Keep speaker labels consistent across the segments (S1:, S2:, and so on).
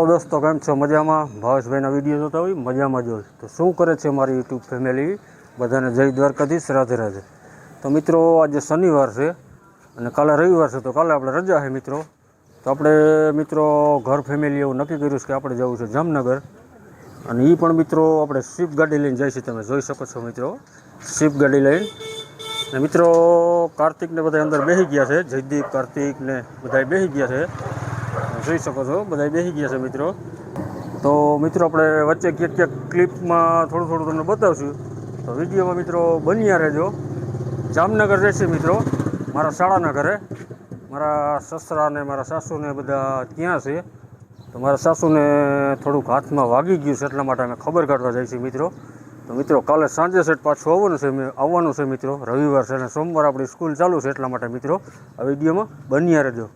S1: દોસ્તો, કેમ છો? મજામાં? ભાવેશભાઈના વિડીયો જોતા હોય મજામાં જ હોય. તો શું કરે છે મારી યુટ્યુબ ફેમિલી? બધાને જય દ્વારકાધીશ, રાધે રાધે. તો મિત્રો, આજે શનિવાર છે અને કાલે રવિવાર છે, તો કાલે આપણે રજા છે મિત્રો. તો આપણે મિત્રો ઘર ફેમિલી એવું નક્કી કર્યું છે કે આપણે જવું છે જામનગર, અને એ પણ મિત્રો આપણે સ્વિફ્ટ ગાડી લઈને જાય છે. તમે જોઈ શકો છો મિત્રો, સ્વિફ્ટ ગાડી લઈને. ને મિત્રો કાર્તિકને બધા અંદર બેસી ગયા છે, જયદીપ, કાર્તિક ને બધા બેસી ગયા છે. જોઈ શકો છો બધા બેસી ગયા છે મિત્રો. તો મિત્રો આપણે વચ્ચે ક્યાંક ક્યાંક ક્લિપમાં થોડું થોડું તમને બતાવશું, તો વિડીયોમાં મિત્રો બન્યા રહેજો. જામનગર રહેશે મિત્રો, મારા શાળાના ઘરે. મારા સસરા ને મારા સાસુને બધા ત્યાં છે. તો મારા સાસુને થોડુંક હાથમાં વાગી ગયું છે, એટલા માટે અમે ખબર કાઢવા જાય છે મિત્રો. તો મિત્રો કાલે સાંજે સેટ પાછું આવવાનું છે મિત્રો. રવિવાર છે અને સોમવાર આપણી સ્કૂલ ચાલુ છે, એટલા માટે મિત્રો આ વિડીયોમાં બન્યા રહેજો.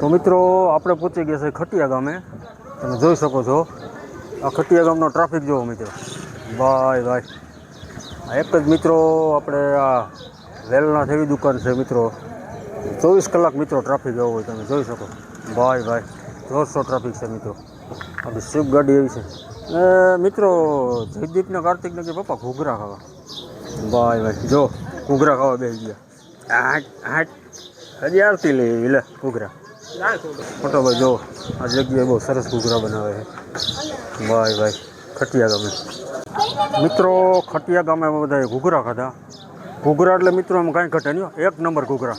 S1: તો મિત્રો આપણે પહોંચી ગયા છે ખટિયા ગામે. તમે જોઈ શકો છો આ ખટિયા ગામનો ટ્રાફિક જોવો મિત્રો. ભાઈ ભાઈ, આ એક જ મિત્રો આપણે આ વેલનાથ એવી દુકાન છે મિત્રો, 24 કલાક મિત્રો ટ્રાફિક એવો હોય. તમે જોઈ શકો ભાઈ ભાઈ, જોરશોર ટ્રાફિક છે મિત્રો. આપણી સ્વિફ્ટ ગાડી એવી છે. મિત્રો જયદીપને કાર્તિકને કે પપ્પા ઘૂઘરા ખાવા. ભાઈ ભાઈ જો ઘૂઘરા ખાવા બેસી ગયા. હજી આવતી લે લે ઘૂઘરા. ફોટો ભાઈ જો આ જગ્યાએ બહુ સરસ ઘૂઘરા બનાવે છે. ભાઈ ભાઈ ખટિયા ગામે મિત્રો, ખટિયા ગામે બધાએ ઘૂઘરા ખાધા. ઘૂઘરા એટલે મિત્રો એમાં કાંઈ ઘટે નહીં, એક નંબર ઘૂઘરા.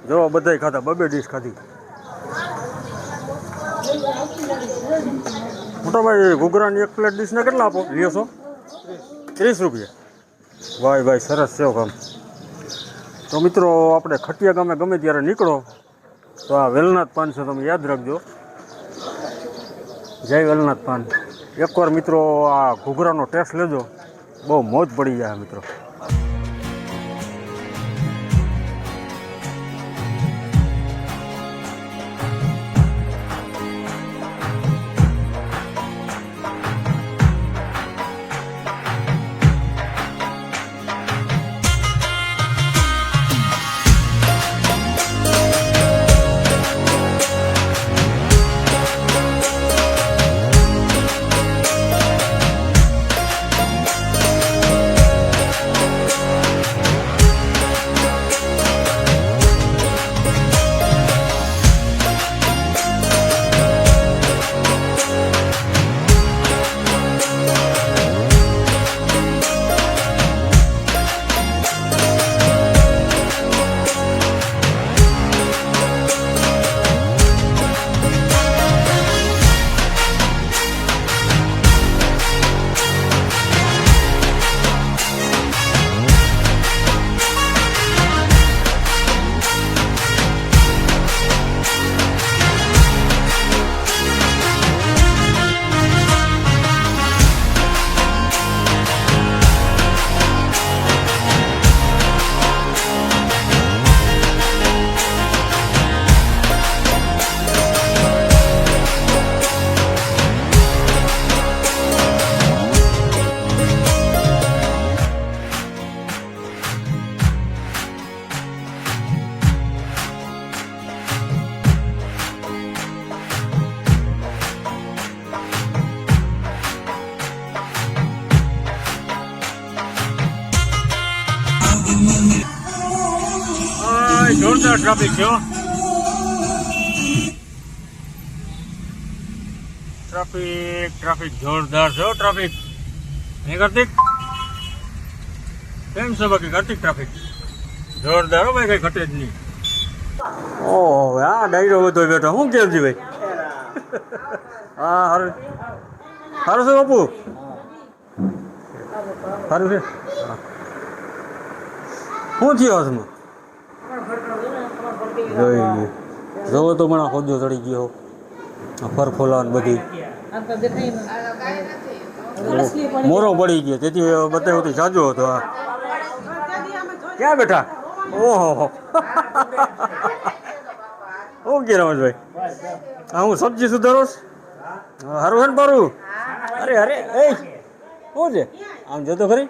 S1: જો બધાએ ખાધા, 2 ડીશ ખાધી. મોટા ભાઈ ઘૂઘરાની એક પ્લેટ ડીશને કેટલા આપો લ્યો છો? 30 રૂપિયા. ભાઈ ભાઈ સરસ છે કામ. તો મિત્રો આપણે ખટિયા ગામે ગમે ત્યારે નીકળો તો આ વેલનાથ પાન છે, તમે યાદ રાખજો. જય વેલનાથ પાન. એકવાર મિત્રો આ ઘૂઘરાનો ટેસ્ટ લેજો, બહુ મોજ પડી જાય મિત્રો. જોરદાર ટ્રાફિક છે ટ્રાફિક જોરદાર છે ટ્રાફિક હે કાર્તિક કેમ છે બાકી કાર્તિક ટ્રાફિક જોરદાર હો ભાઈ કઈ ઘટે જ નહીં ઓહો હા ડાયરો બધો બેઠો શું કેવજી ભાઈ હા સારું સારું છે બાપુ સારું છે શું થયો હસમાં જોઈ જોવો તો મને ખોદો ચડી ગયો ફર ફોલાન બધી મોરો પડી ગયો તેથી બતાવ્યું હતું સાજો હતો હા ક્યાં બેઠા ઓહો ઓકે રમેશભાઈ હા હું સબ્જી સુધારો હારું હે ને પારું અરે અરે એ શું છે આમ જતો ખરી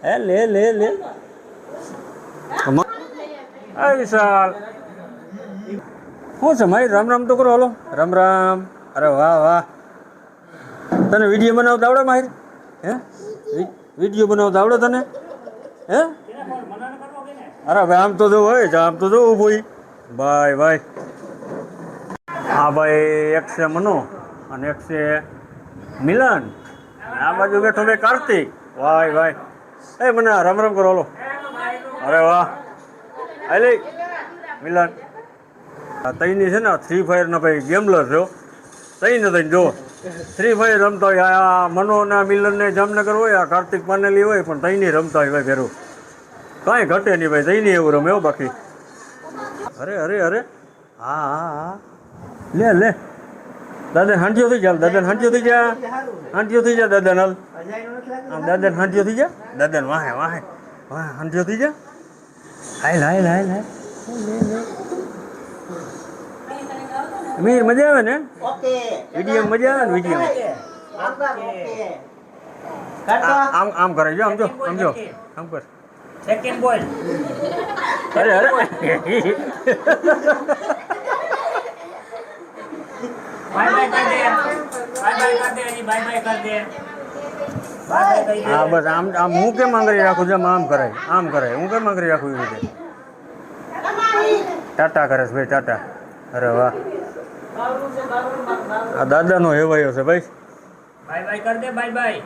S1: હે લે લે લે વિશાલ શું છે મારી રામ રામ તો કરો હાલો રામ રામ અરે વાહ વાહ તને વિડીયો બનાવતા આવડે માહિર હે વિડીયો બનાવતા આવડે તને હે અરે ભાઈ આમ તો જોવું હોય આમ તો જોવું ભાઈ ભાઈ ભાઈ હા ભાઈ એક છે મનો અને એક છે મિલન આ બાજુ બેઠો ભાઈ કાર્તિક ભાઈ ભાઈ એ મને રામ રામ કરો હાલો અરે વાહ અલે મિલન તઈની છે ને ફ્રી ફાયર ના ભાઈ ગેમલર છો તઈ ને તઈ જો ફ્રી ફાયર રમતા હોય આ મનો ના મિલન ને જામનગર હોય આ કાર્તિક પાનેલી હોય પણ તઈ નહીં રમતા હોય ભાઈ ફેરું કાંઈ ઘટે નહીં ભાઈ તઈ નહીં એવું રમે હો બાકી અરે અરે અરે હા હા હા લે લે દાદા હાંટીઓ થઈ જા દાદા હાંટીઓ થઈ જા હાંટીઓ થઈ જા દાદા નાલ આમ દાદા હાંટીઓ થઈ જા દાદા વાહે વાહે વાહ હાંટીઓ થઈ જા હાય હાય હાય હાય મીર મજા આવે ને ઓકે વિડીયો મજા આવે ને વિડીયો આમ આમ કરે જો આમ જો આમ કર સેકન્ડ બોલ અરે અરે બાય બાય કર દે બાય કર દે હા બસ આમ આમ હું કેમ આંગળી રાખું છું આમ કરાય હું કેમ આંગળી રાખું એવી રીતે ટાટા કરે છે ભાઈ ટાટા અરે વાહ આ દાદાનો હેવાયો છે ભાઈ બાય બાય કર દે બાય બાય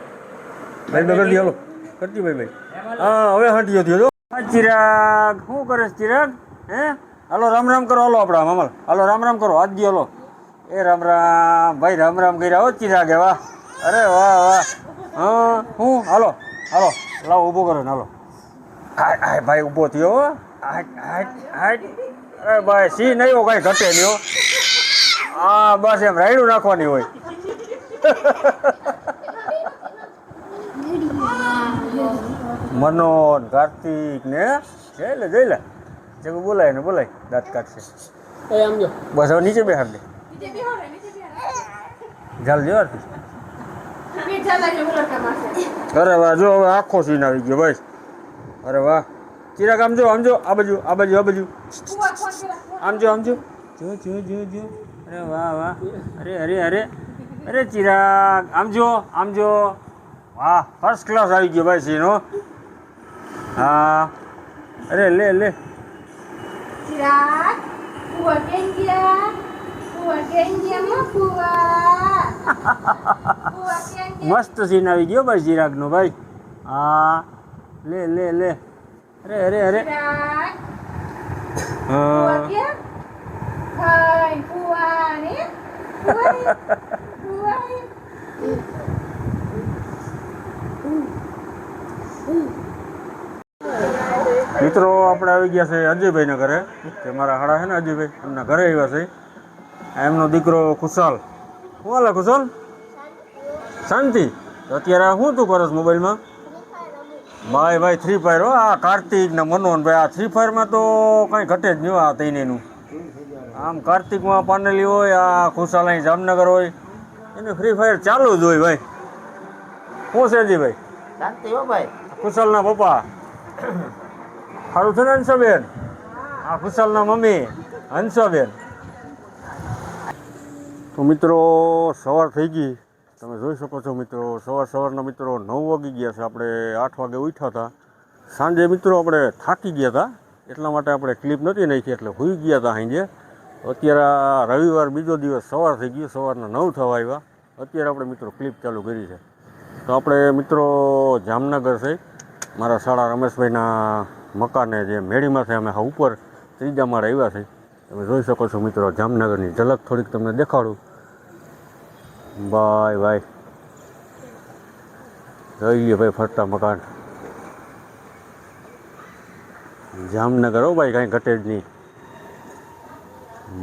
S1: બાય બાય કરી દે હાલો કરતી ભાઈ ભાઈ હા હવે હાંટીયો થયો જો ચિરાગ શું કરે છે ચિરાગ હે હાલો રામ રામ કરો હાલો આપણા મામલ હાલો રામ રામ કરો આજ દી હાલો એ રામ રામ ભાઈ રામ રામ કર્યા હો ચિરાગે વાહ અરે વાહ વાહ હા હું હાલો હાલો લાવો ઊભો કરો ને હાલો હાય ભાઈ ઊભો થયો હાટ હાટ હાટ અરે ભાઈ સી નહીં હો કાંઈ ઘટે નહીં હો હા બસ એમ રાયડું નાખવાની હોય મનોન કાર્તિક ને જઈ લે જગ બોલાય ને બોલાય દાંત કાઢશે બસ હવે નીચે બેહાડ દે ચાલ જો અરે વાહ જો હવે આખો સીન આવી ગયો ભાઈ અરે વાહ ચિરાગ આમ જો આ બાજુ આમ જો જો અરે વાહ વાહ અરે ચિરાગ આમ જો વાહ ફર્સ્ટ ક્લાસ આવી ગયો ભાઈ સીનો હા અરે લે
S2: ચિરાગ પુઆ કેમ ગયા
S1: મસ્ત સીન આવી ગયો ભાઈ ચિરાગનો ભાઈ હા લે અરે હા મિત્રો આપણે આવી ગયા છે અજયભાઈના ઘરે કે મારા હાડા છે ને અજયભાઈ એમના ઘરે આવ્યા છે એમનો દીકરો ખુશાલ શું હાલે ખુશાલ શાંતિ અત્યારે શું તું કરસ મોબાઈલમાં ભાઈ ફ્રી ફાયર હો આ કાર્તિક ને મનોન ભાઈ આ ફ્રી ફાયરમાં તો કાંઈ ઘટે જ નહીં આ તઈનેનું આમ કાર્તિકમાં પાનેલી હોય આ ખુશાલ અહીં જામનગર હોય એને ફ્રી ફાયર ચાલુ જ હોય ભાઈ શું છે ભાઈ
S3: શાંતિ હો ભાઈ
S1: ખુશાલના પપ્પા સારું છે ને હંસાબેન આ ખુશાલના મમ્મી હંસાબેન તો મિત્રો સવાર થઈ ગઈ તમે જોઈ શકો છો મિત્રો સવારના મિત્રો 9 વાગી ગયા છે આપણે 8 વાગે ઉઠ્યા હતા સાંજે મિત્રો આપણે થાકી ગયા હતા એટલા માટે આપણે ક્લિપ નથી નાખી, એટલે સૂઈ ગયા હતા સાંજે. અત્યારે આ રવિવાર બીજો દિવસ સવાર થઈ ગયું, સવારના 9 થવા આવ્યા. અત્યારે આપણે મિત્રો ક્લિપ ચાલુ કરી છે. તો આપણે મિત્રો જામનગર છે, મારા શાળા રમેશભાઈના મકાને જે મેળીમાં છે, અમે હા ઉપર 3જા માળે આવ્યા છે. તમે જોઈ શકો છો મિત્રો, જામનગરની ઝલક થોડીક તમને દેખાડું. ભાઈ ભાઈ જોઈ લે ભાઈ, ફરતા મકાન જામનગર. હો ભાઈ, કાંઈ ઘટે જ નહીં.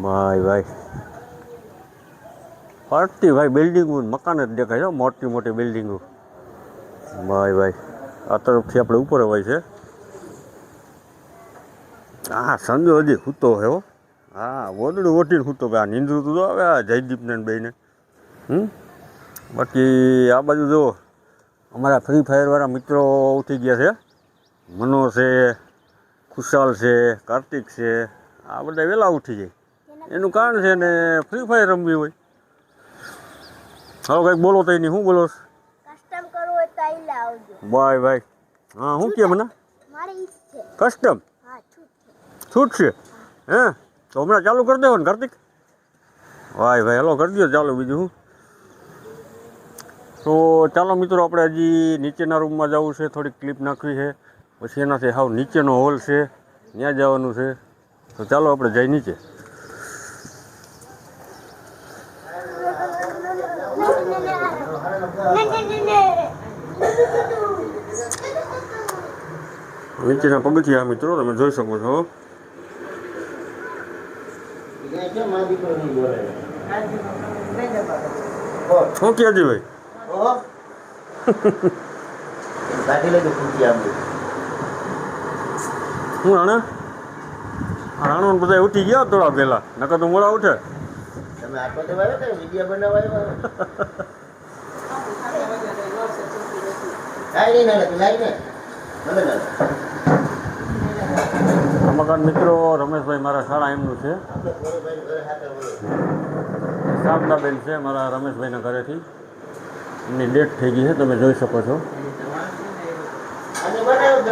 S1: ભાઈ ભાઈ ફરતી ભાઈ બિલ્ડિંગો મકાન જ દેખાય છે, મોટી મોટી બિલ્ડિંગો. ભાઈ ભાઈ આ તરફથી આપણે ઉપર હોય છે. હા સંજો હજી સૂતો છે હો. હા વોદડું ઓઢીને સૂતો ભાઈ. આ નીંદરું તો આવે આ જયદીપને બેને. બાકી આ બાજુ જુઓ, અમારા ફ્રી ફાયરવાળા મિત્રો ઉઠી ગયા છે. મનો છે, ખુશાલ છે, કાર્તિક છે, આ બધા વહેલા ઉઠી જાય. એનું કારણ છે ને ફ્રી ફાયર રમવી હોય. હવે કંઈક બોલો તો એની શું બોલો?
S2: કસ્ટમ કરવું હોય તો આઈ આવજો.
S1: ભાઈ ભાઈ હા શું કે મને
S2: મારી ઈચ્છ છે.
S1: કસ્ટમ
S2: હા છૂટ છે.
S1: છૂટ છે હે? તો હમણાં ચાલુ કરી દેવો ને કાર્તિક? ભાઈ ભાઈ હલો કરી દો ચાલો. બીજું શું? તો ચાલો મિત્રો, આપણે હજી નીચેના રૂમમાં જવું છે, થોડીક ક્લિપ નાખવી છે. પછી એનાથી હાવ નીચેનો હોલ છે, ત્યાં જવાનું છે. તો ચાલો આપણે જઈ નીચે. નીચેના પગથિયા મિત્રો તમે જોઈ શકો છો. શું કે ભાઈ? હું રાણો બધા ઉઠી ગયા થોડા પહેલા, નકર તો મોડા ઉઠે. આ મકાન મિત્રો રમેશભાઈ મારા શાળા એમનું છે. શારદાબેન છે મારા રમેશભાઈના ઘરેથી. એમની ડેથ થઈ ગઈ છે, તમે જોઈ શકો છો.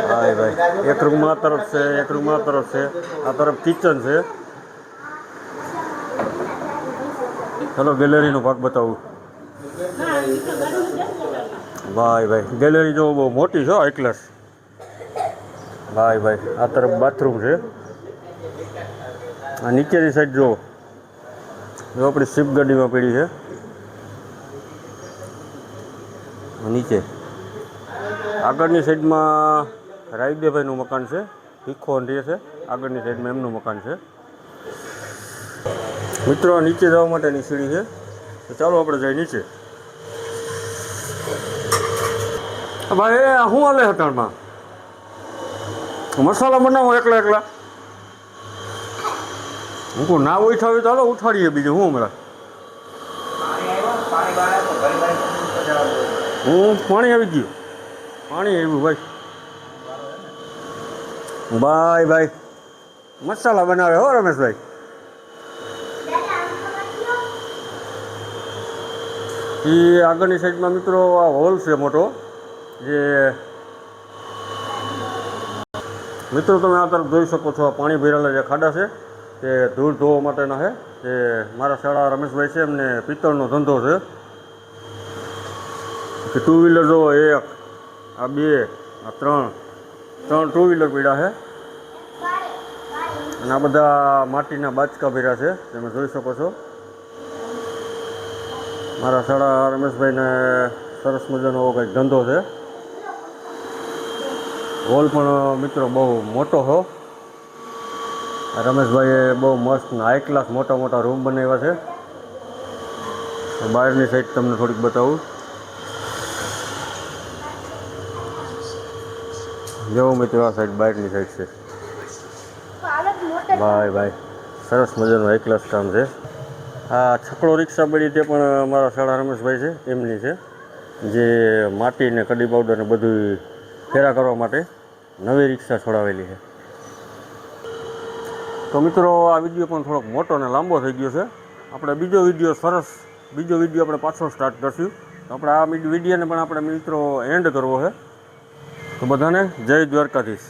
S1: ભાઈ ભાઈ એક રૂમ આ તરફ છે, એક રૂમ આ તરફ છે, આ તરફ કિચન છે. ચલો ગેલેરીનો ભાગ બતાવું. ભાઈ ભાઈ ગેલેરી જો બહુ મોટી છે, હાઈ ક્લાસ. ભાઈ ભાઈ આ તરફ બાથરૂમ છે. આ નીચેની સાઈડ જો આપણી સ્વિફ્ટ ગાડીમાં પડી છે નીચે. આગળની સાઈડમાં રાયદેભાઈનું મકાન છે, ભીખો રહે છે. આગળની સાઈડમાં એમનું મકાન છે. મિત્રો નીચે જવા માટેની સીડી છે. તો ચાલો આપણે જઈએ નીચે. ભાઈ શું હાલે હટાણમાં? મસાલા બનાવો એકલા એકલા? હું કહું ના ઉઠાવી તો હાલો ઉઠાડીએ. બીજું હું હમણાં પાણી આવી ગયું. પાણી આવ્યું ભાઈ. ભાઈ ભાઈ મસાલા બનાવે હો રમેશભાઈ. એ આગળની સાઈડમાં મિત્રો આ હોલ છે મોટો. જે મિત્રો તમે આ તરફ જોઈ શકો છો, પાણી ભરેલા જે ખાડા છે તે ધૂળ ધોવા માટેના છે. જે મારા શાળા રમેશભાઈ છે, એમને પિત્તળનો ધંધો છે. કે ટુ વ્હીલર જો એક, આ બે, આ ત્રણ ટુ વ્હીલર પીડા છે. અને આ બધા માટીના બાચકા ભર્યા છે, તમે જોઈ શકો છો. મારા શાળા રમેશભાઈને સરસ મજાનો કંઈક ધંધો છે. હોલ પણ મિત્રો બહુ મોટો હો. રમેશભાઈએ બહુ મસ્ત હાઈ ક્લાસ મોટા મોટા રૂમ બનાવ્યા છે. બહારની સાઈડ તમને થોડીક બતાવું. જો મિત્રો આ સાઈડ બહારની સાઈડ છે. ભાઈ ભાઈ સરસ મજાનું હાઈ ક્લાસ કામ છે. આ છકડો રિક્ષા પડી તે પણ મારા શાળા રમેશભાઈ છે, એમની છે. જે માટી ને કડી પાવડર ને બધું ફેરા કરવા માટે નવી રિક્ષા છોડાવેલી છે. તો મિત્રો આ વિડીયો પણ થોડોક મોટો અને લાંબો થઈ ગયો છે. આપણે બીજો વિડીયો આપણે પાછો સ્ટાર્ટ કરશું. તો આપણે આ વિડીયોને પણ આપણે મિત્રો એન્ડ કરવો છે. તો બધાને જય દ્વારકાધીશ.